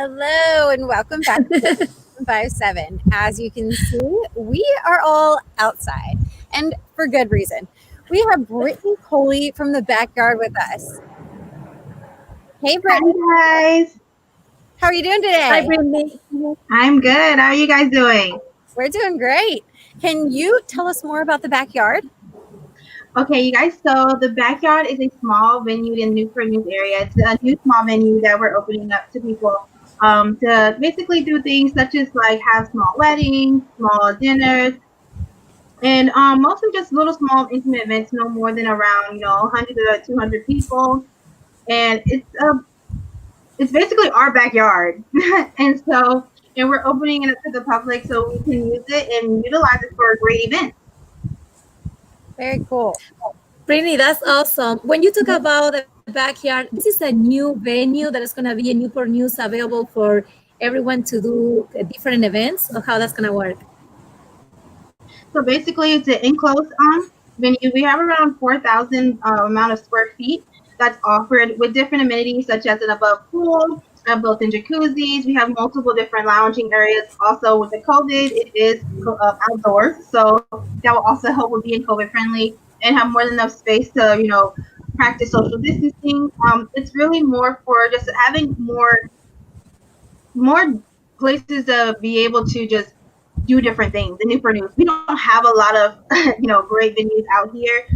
Hello and welcome back to 57. As you can see, we are all outside and for good reason. We have Brittany Coley from the backyard with us. Hey, Brittany. Hi guys. How are you doing Hi, today? Brittany. I'm good. How are you guys doing? We're doing great. Can you tell us more about the backyard? Okay, you guys. So the backyard is a small venue in Newport News area. It's a new small venue that we're opening up to people to basically do things such as like have small weddings, small dinners, and mostly just little small intimate events, no more than around 100 to 200 people. And it's basically our backyard, and we're opening it up to the public so we can use it and utilize it for a great event. Very cool. Brittany, that's awesome. When you talk about the backyard, this is a new venue that is going to be in Newport News available for everyone to do different events, or how that's going to work. So basically, it's an enclosed venue. We have around 4,000 amount of square feet that's offered with different amenities such as an above pool, built-in jacuzzis. We have multiple different lounging areas. Also, with the COVID, it is outdoors, so that will also help with being COVID friendly and have more than enough space to practice social distancing. It's really more for just having more places to be able to just do different things. The Newport News, we don't have a lot of great venues out here,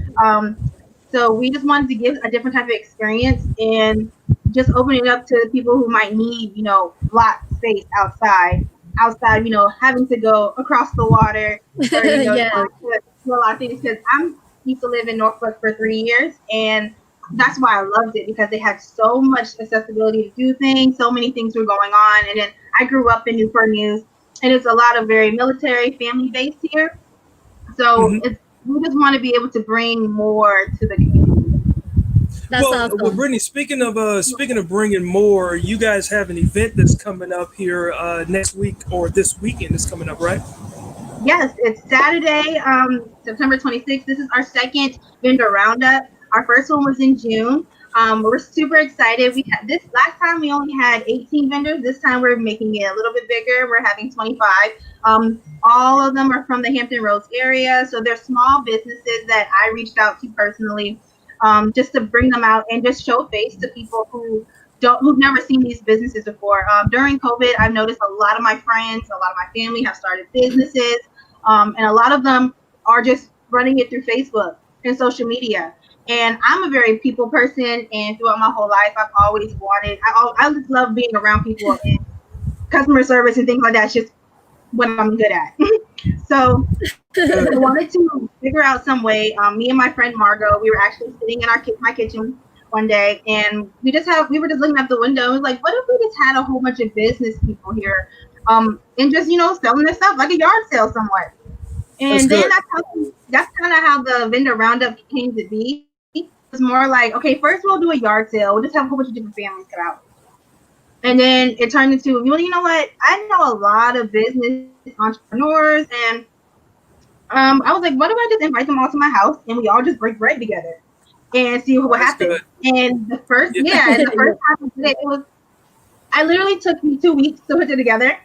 so we just wanted to give a different type of experience and just open it up to people who might need lot space outside, having to go across the water or Yeah. do a lot of things. Because I'm used to live in Norfolk for 3 years, and that's why I loved it, because they had so much accessibility to do things. So many things were going on, and then I grew up in Newport News, and it's a lot of very military family based here. So we just want to be able to bring more to the community. That's Well, awesome. Brittany, speaking of bringing more, you guys have an event that's coming up here next week, or this weekend is coming up, right? Yes, it's Saturday, September 26th. This is our second vendor roundup. Our first one was in June. We're super excited. We had this last time we only had 18 vendors. This time we're making it a little bit bigger. We're having 25. All of them are from the Hampton Roads area, so they're small businesses that I reached out to personally, just to bring them out and just show face to people who've never seen these businesses before. During COVID, I've noticed a lot of my friends, a lot of my family have started businesses, and a lot of them are just running it through Facebook and social media. And I'm a very people person, and throughout my whole life, I've always wanted. I just love being around people and customer service and things like that. It's just what I'm good at. So I wanted to figure out some way. Me and my friend Margot, we were actually sitting in my kitchen one day, and we were just looking out the window. And was like, what if we just had a whole bunch of business people here, and just selling their stuff like a yard sale somewhere. And then that's kind of how the vendor roundup came to be. It's more like, okay, first we'll do a yard sale. We'll just have a whole bunch of different families come out. And then it turned into, you know what? I know a lot of business entrepreneurs, and I was like, what if I just invite them all to my house and we all just break bread together and see what happens? Good. And the first time I did it, I literally took me 2 weeks to put it together.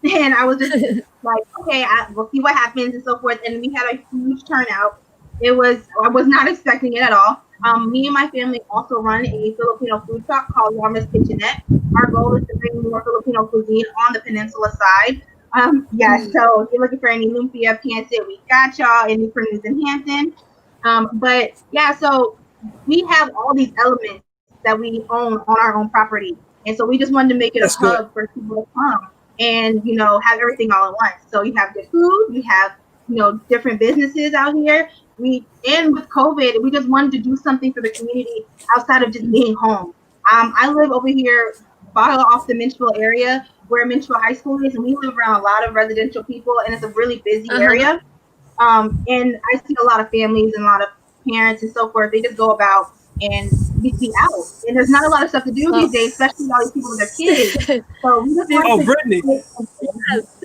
And I was just like, okay, we'll see what happens and so forth. And we had a huge turnout. I was not expecting it at all. Me and my family also run a Filipino food truck called Warma's Kitchenette. Our goal is to bring more Filipino cuisine on the peninsula side. So if you're looking for any lumpia, pancit, we got y'all in Newport News and Hampton. So we have all these elements that we own on our own property. And so we just wanted to make it a hub for people to come and, have everything all at once. So you have good food, you have, different businesses out here. And with COVID, we just wanted to do something for the community outside of just being home. I live over here, off the Minchville area, where Minchville High School is, and we live around a lot of residential people, and it's a really busy area. And I see a lot of families and a lot of parents and so forth. They just go about and be out, and there's not a lot of stuff to do these days, especially all these people with their kids. So we just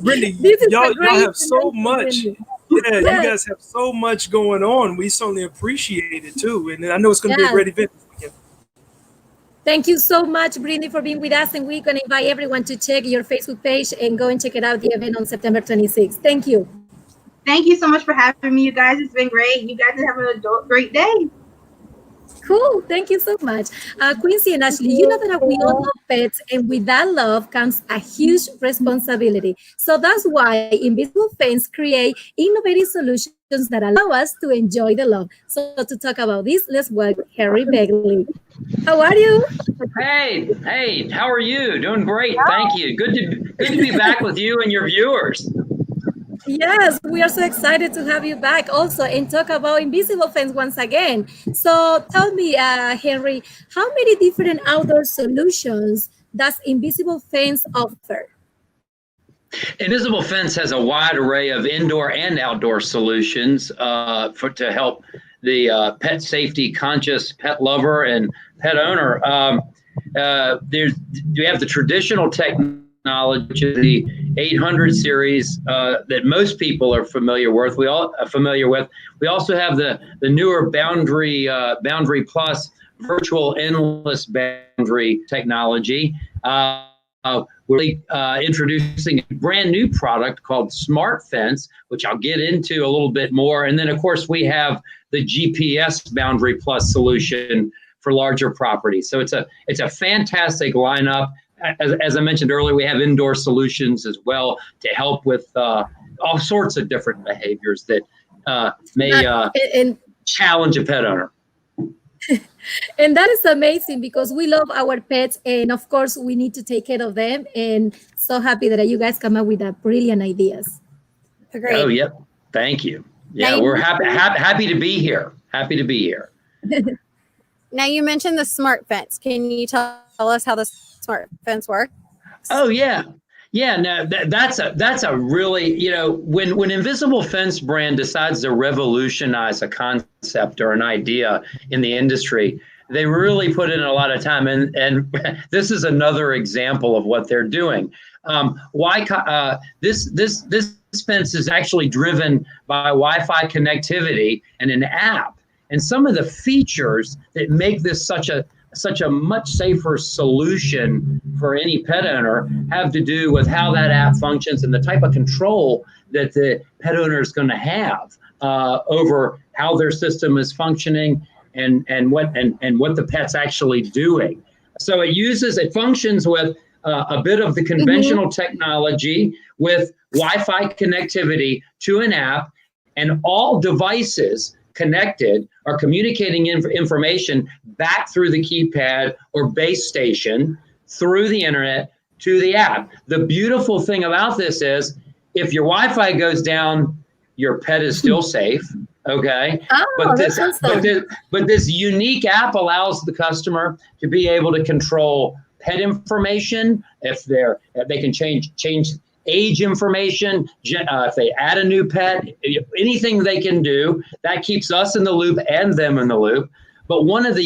Brittany, y'all have so much. Yeah, you guys have so much going on. We certainly appreciate it too, and I know it's going to be a great event. Thank you so much, Brindy, for being with us. And we're going to invite everyone to check your Facebook page and go and check it out, the event on September 26th. Thank you. Thank you so much for having me, you guys. It's been great. You guys have a great day. Cool. Thank you so much. Quincy and Ashley, you know that we all love pets, and with that love comes a huge responsibility. So that's why Invisible Fence create innovative solutions that allow us to enjoy the love. So to talk about this, let's welcome Harry Begley. How are you? Hey, how are you? Doing great. Thank you. Good to be back with you and your viewers. Yes, we are so excited to have you back also and talk about Invisible Fence once again. So tell me, Henry, how many different outdoor solutions does Invisible Fence offer? Invisible Fence has a wide array of indoor and outdoor solutions to help the pet safety conscious pet lover and pet owner. We have the traditional technology, the 800 series that most people are familiar with. We also have the newer Boundary Plus virtual endless boundary technology. We're introducing a brand new product called Smart Fence, which I'll get into a little bit more. And then, of course, we have the GPS Boundary Plus solution for larger properties. So it's a fantastic lineup. As I mentioned earlier, we have indoor solutions as well to help with all sorts of different behaviors that may challenge a pet owner. And that is amazing because we love our pets, and of course we need to take care of them, and so happy that you guys come up with brilliant ideas. Great. Oh, yep. Thank you. Yeah, we're happy to be here. Happy to be here. Now you mentioned the Smart Fence. Can you tell us how the Smart Fence works? Oh, yeah. Yeah, no, that's a really, when Invisible Fence brand decides to revolutionize a concept or an idea in the industry, they really put in a lot of time. And this is another example of what they're doing. This fence is actually driven by Wi-Fi connectivity and an app. And some of the features that make this such a much safer solution for any pet owner have to do with how that app functions and the type of control that the pet owner is going to have over how their system is functioning and what the pet's actually doing. So it functions with a bit of the conventional technology with Wi-Fi connectivity to an app, and all devices connected are communicating information back through the keypad or base station through the internet to the app. The beautiful thing about this is if your Wi-Fi goes down, your pet is still safe. Okay. Oh, but this unique app allows the customer to be able to control pet information. If they can change age information, if they add a new pet, anything they can do, that keeps us in the loop and them in the loop. But another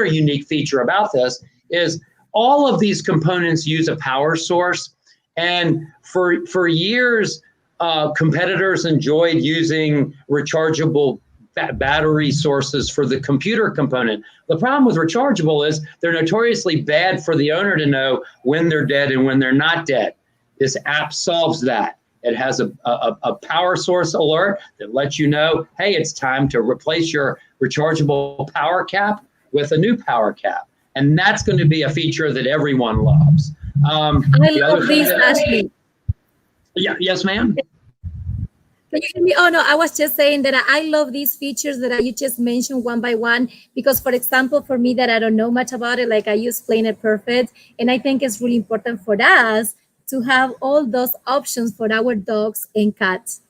unique feature about this is all of these components use a power source. And for years, competitors enjoyed using rechargeable battery sources for the computer component. The problem with rechargeable is they're notoriously bad for the owner to know when they're dead and when they're not dead. This app solves that. It has a power source alert that lets you know, hey, it's time to replace your rechargeable power cap with a new power cap. And that's going to be a feature that everyone loves. I love this, Ashley. Yeah, yes, ma'am. Can you hear me? Oh, no, I was just saying that I love these features that you just mentioned one by one, because, for example, for me that I don't know much about it, like I use Planet Perfect, and I think it's really important for us to have all those options for our dogs and cats.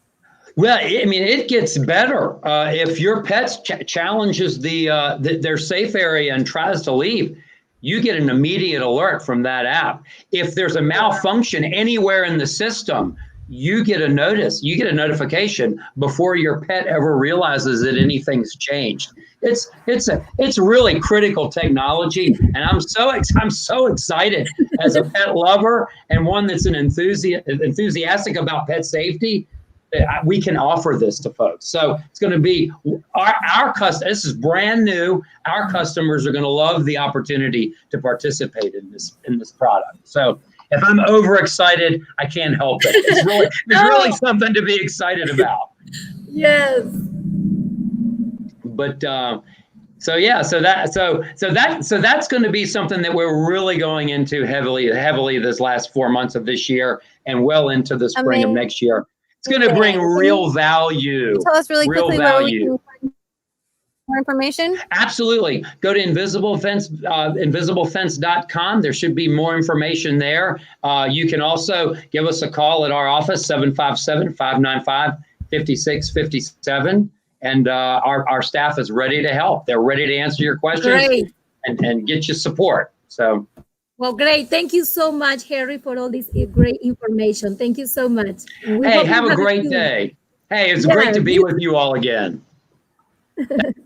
Well, I mean, it gets better. If your pet challenges their safe area and tries to leave, you get an immediate alert from that app. If there's a malfunction anywhere in the system, you get a notification before your pet ever realizes that anything's changed. It's really critical technology, and I'm so excited as a pet lover and one that's an enthusiastic about pet safety we can offer this to folks. So it's going to be our customers. This is brand new. Our customers are going to love the opportunity to participate in this product. So if I'm overexcited, I can't help it. It's really something to be excited about. Yes. But so that's going to be something that we're really going into heavily this last 4 months of this year and well into the spring of next year. It's going to bring real value. Tell us really quickly where we can find more information. Absolutely. Go to invisiblefence.com. There should be more information there. You can also give us a call at our office, 757-595-5657. And our staff is ready to help. They're ready to answer your questions and get you support. So. Well, great. Thank you so much, Harry, for all this great information. Thank you so much. Hey, have a great day. Hey, it's great to be with you all again. Thank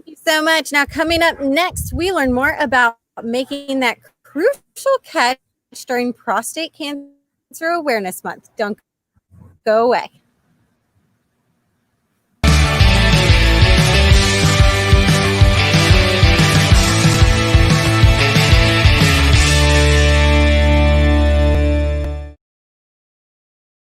you so much. Now, coming up next, we learn more about making that crucial catch during Prostate Cancer Awareness Month. Don't go away.